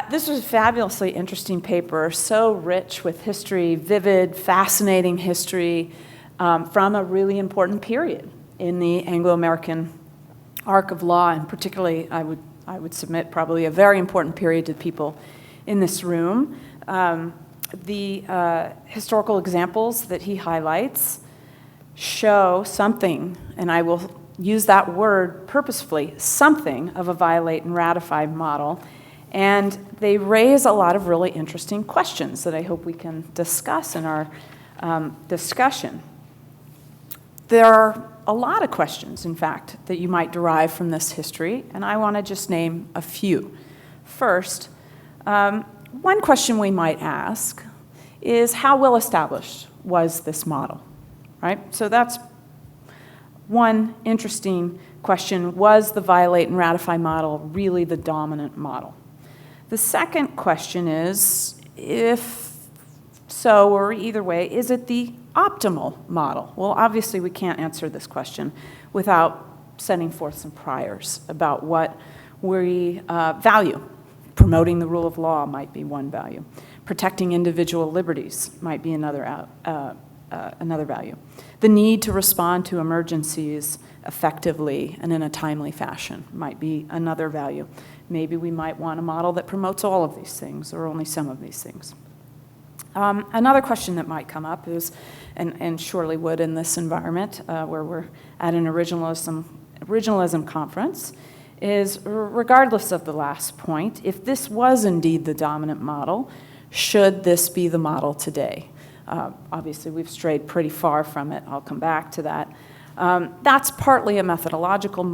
This was a fabulously interesting paper, so rich with history, vivid, fascinating history from a really important period in the Anglo-American arc of law, and particularly, I would submit, probably a very important period to people in this room. The historical examples that he highlights show something, and I will use that word purposefully, something of a violate and ratify model. And they raise a lot of really interesting questions that I hope we can discuss in our discussion. There are a lot of questions, in fact, that you might derive from this history, and I want to just name a few. First, one question we might ask is how well established was this model, right? So that's one interesting question. Was the violate and ratify model really the dominant model? The second question is, if so, or either way, is it the optimal model? Well, obviously we can't answer this question without setting forth some priors about what we value. Promoting the rule of law might be one value. Protecting individual liberties might be another value. The need to respond to emergencies effectively and in a timely fashion might be another value. Maybe we might want a model that promotes all of these things or only some of these things. Another question that might come up is, and surely would in this environment where we're at an originalism conference, is regardless of the last point, if this was indeed the dominant model, should this be the model today? Obviously, we've strayed pretty far from it. I'll come back to that. That's partly a methodological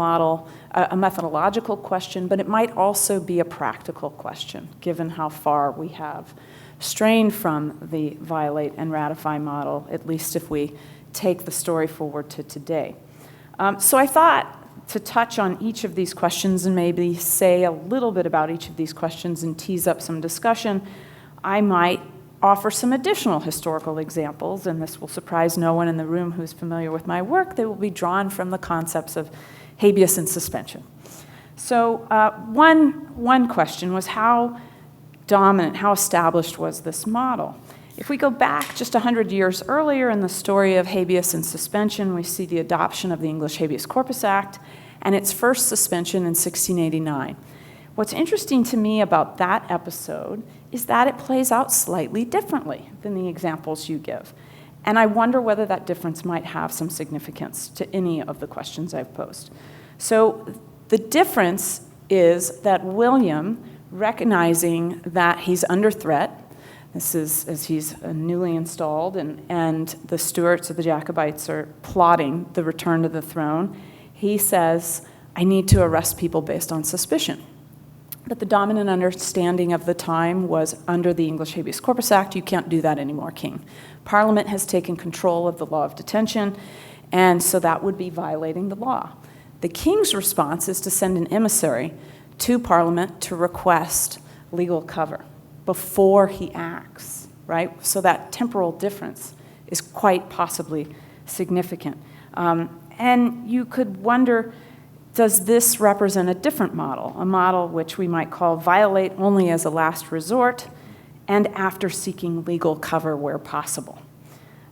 question, but it might also be a practical question, given how far we have strained from the violate and ratify model, at least if we take the story forward to today. So I thought to touch on each of these questions and maybe say a little bit about each of these questions and tease up some discussion, I might offer some additional historical examples, and this will surprise no one in the room who's familiar with my work. They will be drawn from the concepts of habeas and suspension. So one question was how dominant, how established was this model? If we go back just 100 years earlier in the story of habeas and suspension, we see the adoption of the English Habeas Corpus Act and its first suspension in 1689. What's interesting to me about that episode is that it plays out slightly differently than the examples you give. And I wonder whether that difference might have some significance to any of the questions I've posed. So the difference is that William, recognizing that he's under threat, this is as he's newly installed, and the Stuarts or the Jacobites are plotting the return to the throne, he says, I need to arrest people based on suspicion. But the dominant understanding of the time was under the English Habeas Corpus Act, you can't do that anymore, King. Parliament has taken control of the law of detention, and so that would be violating the law. The King's response is to send an emissary to Parliament to request legal cover before he acts, right? So that temporal difference is quite possibly significant. And you could wonder, does this represent a different model, a model which we might call violate only as a last resort and after seeking legal cover where possible?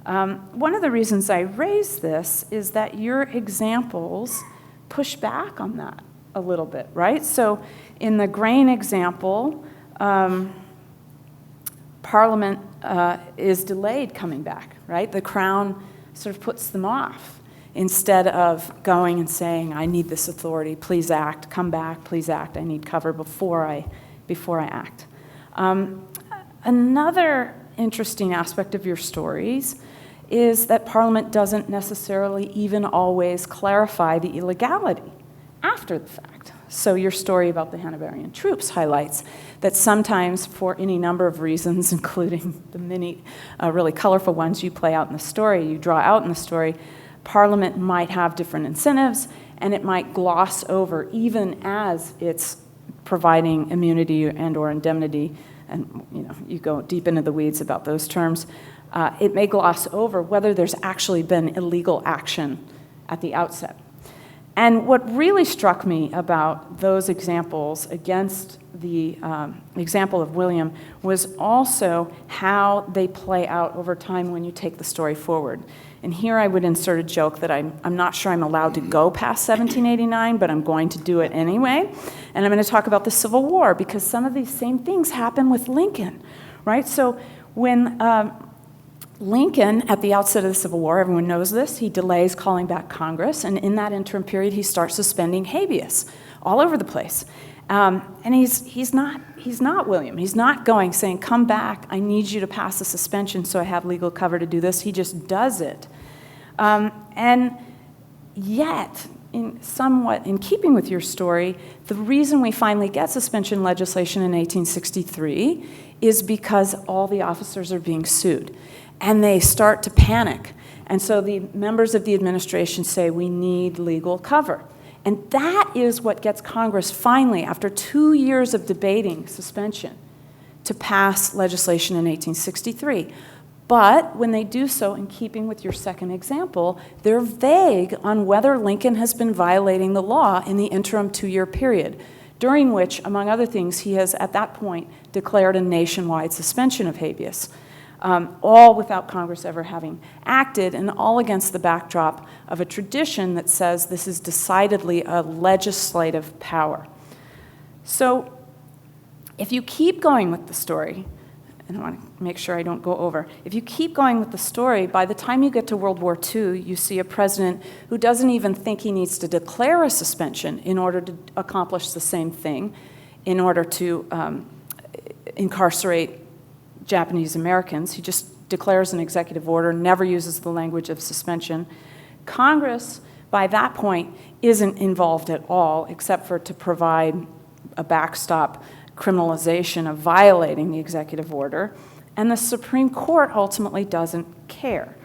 One of the reasons I raise this is that your examples push back on that a little bit, right? So in the grain example, Parliament is delayed coming back, right? The Crown sort of puts them off instead of going and saying, I need this authority, please act, come back, please act, I need cover before I act. Another interesting aspect of your stories is that Parliament doesn't necessarily even always clarify the illegality after the fact. So your story about the Hanoverian troops highlights that sometimes, for any number of reasons, including the many really colorful ones you play out in the story, you draw out in the story, Parliament might have different incentives, and it might gloss over, even as it's providing immunity and or indemnity, and you go deep into the weeds about those terms, it may gloss over whether there's actually been illegal action at the outset. And what really struck me about those examples against the example of William was also how they play out over time when you take the story forward. And here I would insert a joke that I'm not sure I'm allowed to go past 1789, but I'm going to do it anyway. And I'm going to talk about the Civil War, because some of these same things happen with Lincoln, right? So when Lincoln, at the outset of the Civil War, everyone knows this, he delays calling back Congress, and in that interim period, he starts suspending habeas all over the place. And he's not William. He's not going, saying, come back, I need you to pass a suspension so I have legal cover to do this. He just does it. And yet, in keeping with your story, the reason we finally get suspension legislation in 1863 is because all the officers are being sued. And they start to panic. And so the members of the administration say, we need legal cover. And that is what gets Congress finally, after 2 years of debating suspension, to pass legislation in 1863. But when they do so, in keeping with your second example, they're vague on whether Lincoln has been violating the law in the interim 2-year period, during which, among other things, he has at that point declared a nationwide suspension of habeas. All without Congress ever having acted, and all against the backdrop of a tradition that says this is decidedly a legislative power. So if you keep going with the story, and I want to make sure I don't go over, if you keep going with the story, by the time you get to World War II, you see a president who doesn't even think he needs to declare a suspension in order to accomplish the same thing, in order to incarcerate Japanese Americans. He just declares an executive order, never uses the language of suspension. Congress, by that point, isn't involved at all, except for to provide a backstop criminalization of violating the executive order. And the Supreme Court ultimately doesn't care.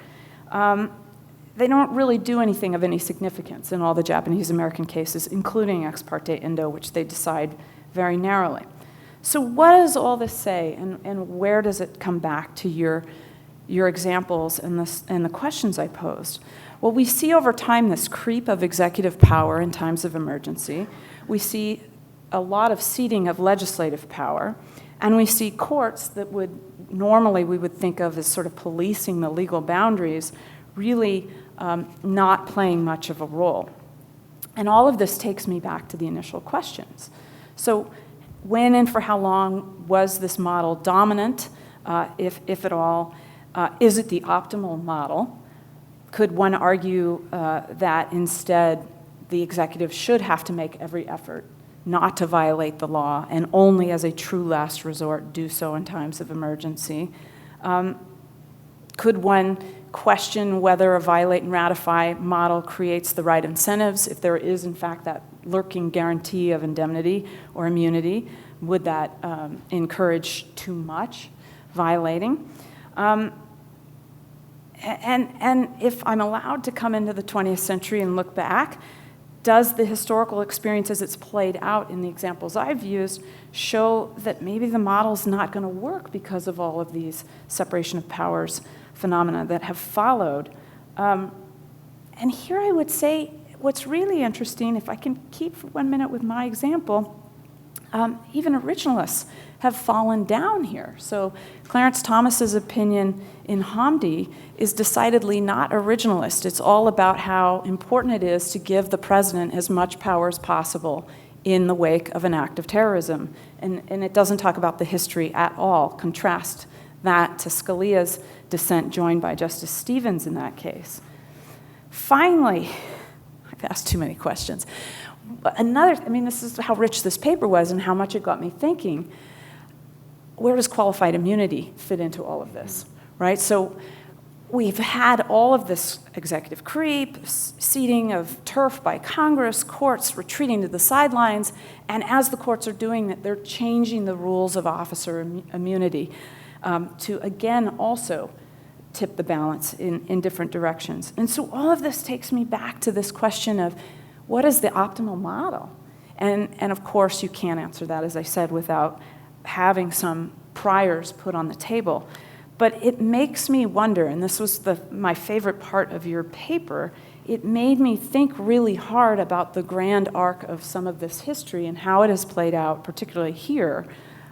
They don't really do anything of any significance in all the Japanese American cases, including Ex parte Indo, which they decide very narrowly. So what does all this say, and where does it come back to your examples and the questions I posed? Well, we see over time this creep of executive power in times of emergency. We see a lot of ceding of legislative power, and we see courts that would normally we would think of as sort of policing the legal boundaries, really not playing much of a role. And all of this takes me back to the initial questions. So when and for how long was this model dominant, if at all? Is it the optimal model? Could one argue that instead the executive should have to make every effort not to violate the law and only as a true last resort do so in times of emergency? Could one question whether a violate and ratify model creates the right incentives? If there is, in fact, that lurking guarantee of indemnity or immunity, would that encourage too much violating? And if I'm allowed to come into the 20th century and look back, does the historical experience as it's played out in the examples I've used show that maybe the model's not going to work because of all of these separation of powers phenomena that have followed? And here I would say what's really interesting, if I can keep for 1 minute with my example, even originalists have fallen down here. So Clarence Thomas's opinion in Hamdi is decidedly not originalist. It's all about how important it is to give the president as much power as possible in the wake of an act of terrorism. And it doesn't talk about the history at all. Contrast that to Scalia's dissent joined by Justice Stevens in that case. Finally, I've asked too many questions. This is how rich this paper was and how much it got me thinking. Where does qualified immunity fit into all of this, right? So we've had all of this executive creep, ceding of turf by Congress, courts retreating to the sidelines, and as the courts are doing that, they're changing the rules of officer immunity to, again, also tip the balance in different directions. And so all of this takes me back to this question of, what is the optimal model? And of course, you can't answer that, as I said, without having some priors put on the table. But it makes me wonder, and this was my favorite part of your paper, it made me think really hard about the grand arc of some of this history and how it has played out, particularly here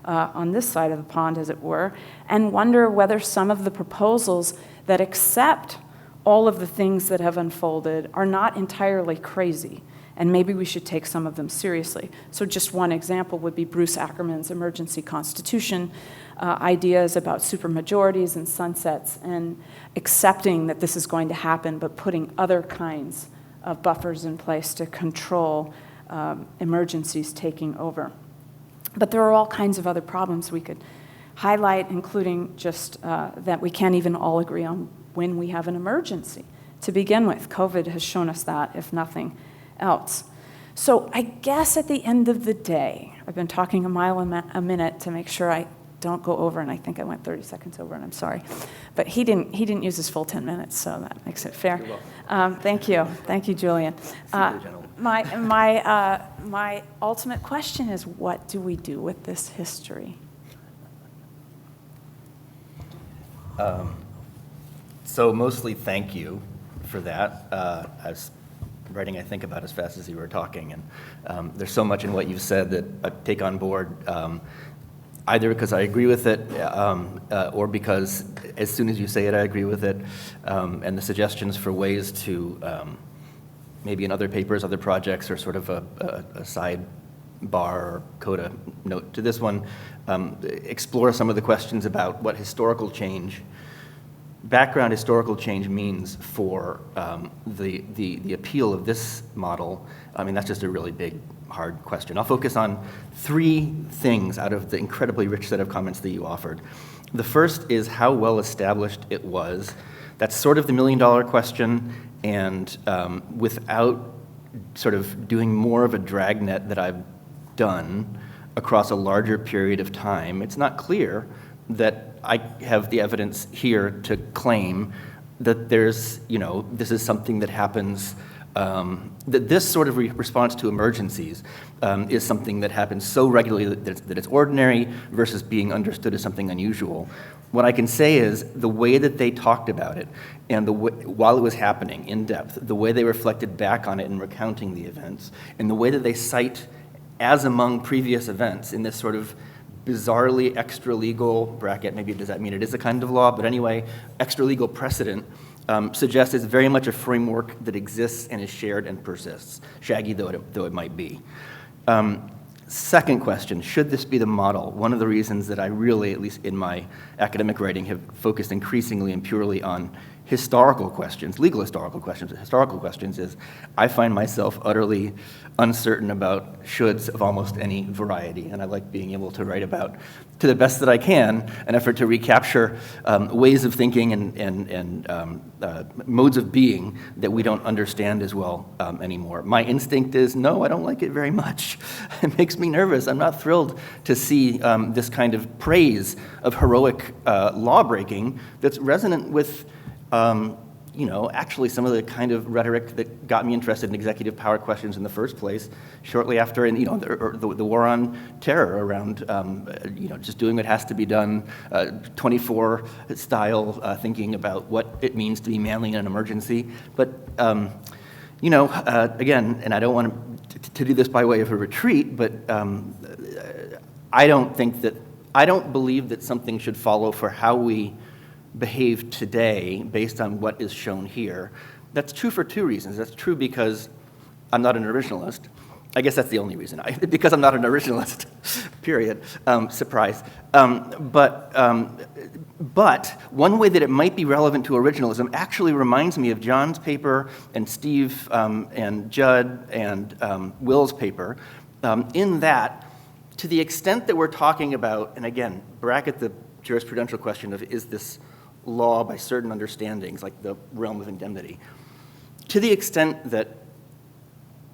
on this side of the pond, as it were, and wonder whether some of the proposals that accept all of the things that have unfolded are not entirely crazy, and maybe we should take some of them seriously. So just one example would be Bruce Ackerman's emergency constitution, ideas about supermajorities and sunsets, and accepting that this is going to happen, but putting other kinds of buffers in place to control emergencies taking over. But there are all kinds of other problems we could highlight, including just that we can't even all agree on when we have an emergency to begin with. COVID has shown us that, if nothing else. So I guess at the end of the day, I've been talking a mile a minute to make sure I don't go over, and I think I went 30 seconds over, and I'm sorry. But he didn't use his full 10 minutes, so that makes it fair. You're welcome. Thank you, Julian. My ultimate question is, what do we do with this history? So mostly thank you for that. I was writing, I think, about as fast as you were talking, and there's so much in what you've said that I take on board, either because I agree with it or because as soon as you say it, I agree with it, and the suggestions for ways to, maybe in other papers, other projects, or sort of a side bar or coda note to this one, explore some of the questions about what background historical change means for the appeal of this model. I mean, that's just a really big, hard question. I'll focus on 3 things out of the incredibly rich set of comments that you offered. The first is how well established it was. That's sort of the million-dollar question, and without sort of doing more of a dragnet that I've done across a larger period of time, it's not clear that I have the evidence here to claim that there's, this is something that happens, that this sort of response to emergencies is something that happens so regularly that it's ordinary versus being understood as something unusual. What I can say is the way that they talked about it, and while it was happening in depth, the way they reflected back on it in recounting the events, and the way that they cite, as among previous events, in this sort of bizarrely extra-legal bracket, maybe does that mean it is a kind of law, but anyway, extra-legal precedent suggests it's very much a framework that exists and is shared and persists, shaggy though it might be. Second question, should this be the model? One of the reasons that I really, at least in my academic writing, have focused increasingly and purely on historical questions, legal historical questions is I find myself utterly uncertain about shoulds of almost any variety, and I like being able to write about, to the best that I can, an effort to recapture ways of thinking and modes of being that we don't understand as well anymore. My instinct is, no, I don't like it very much. It makes me nervous. I'm not thrilled to see this kind of praise of heroic law-breaking that's resonant with actually some of the kind of rhetoric that got me interested in executive power questions in the first place, shortly after, the war on terror around, just doing what has to be done, 24 style thinking about what it means to be manly in an emergency. But, again, and I don't want to do this by way of a retreat, but I don't believe that something should follow for how we behave today based on what is shown here. That's true for 2 reasons. That's true because I'm not an originalist. I guess that's the only reason. Because I'm not an originalist, period. Surprise. But one way that it might be relevant to originalism actually reminds me of John's paper and Steve and Judd and Will's paper, in that to the extent that we're talking about, and again, bracket the jurisprudential question of is this law by certain understandings, like the realm of indemnity. To the extent that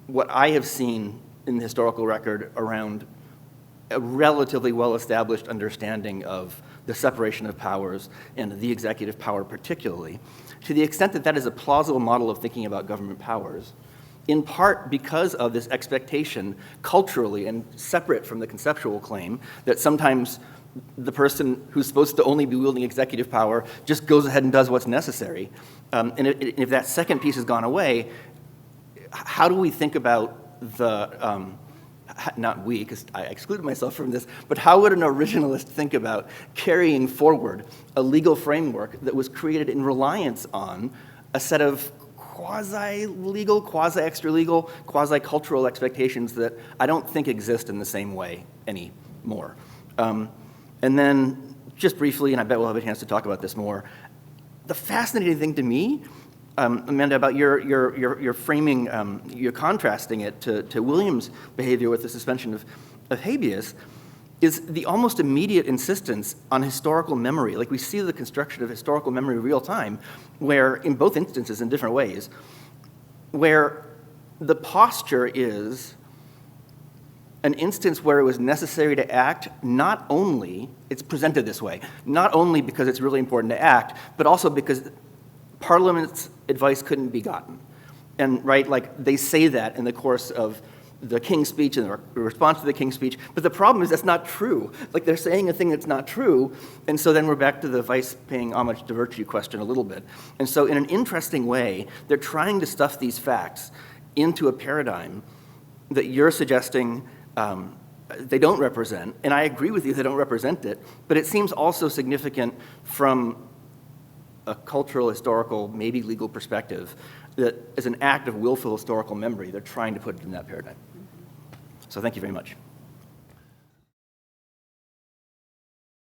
what I have seen in the historical record around a relatively well-established understanding of the separation of powers and the executive power particularly, to the extent that that is a plausible model of thinking about government powers, in part because of this expectation culturally and separate from the conceptual claim that sometimes the person who's supposed to only be wielding executive power just goes ahead and does what's necessary. And if that second piece has gone away, how do we think about the, not we, because I excluded myself from this, but how would an originalist think about carrying forward a legal framework that was created in reliance on a set of quasi-legal, quasi-extra-legal, quasi-cultural expectations that I don't think exist in the same way anymore? And then, just briefly, and I bet we'll have a chance to talk about this more, the fascinating thing to me, Amanda, about your framing, you're contrasting it to William's behavior with the suspension of habeas, is the almost immediate insistence on historical memory. Like, we see the construction of historical memory real time, where, in both instances, in different ways, where the posture is an instance where it was necessary to act, not only, it's presented this way, not only because it's really important to act, but also because Parliament's advice couldn't be gotten. And, right, like, they say that in the course of the King's speech and the response to the King's speech, but the problem is that's not true. Like, they're saying a thing that's not true, and so then we're back to the vice paying homage to virtue question a little bit. And so in an interesting way, they're trying to stuff these facts into a paradigm that you're suggesting they don't represent, and I agree with you, they don't represent it, but it seems also significant from a cultural, historical, maybe legal perspective, that as an act of willful historical memory, they're trying to put it in that paradigm. So thank you very much.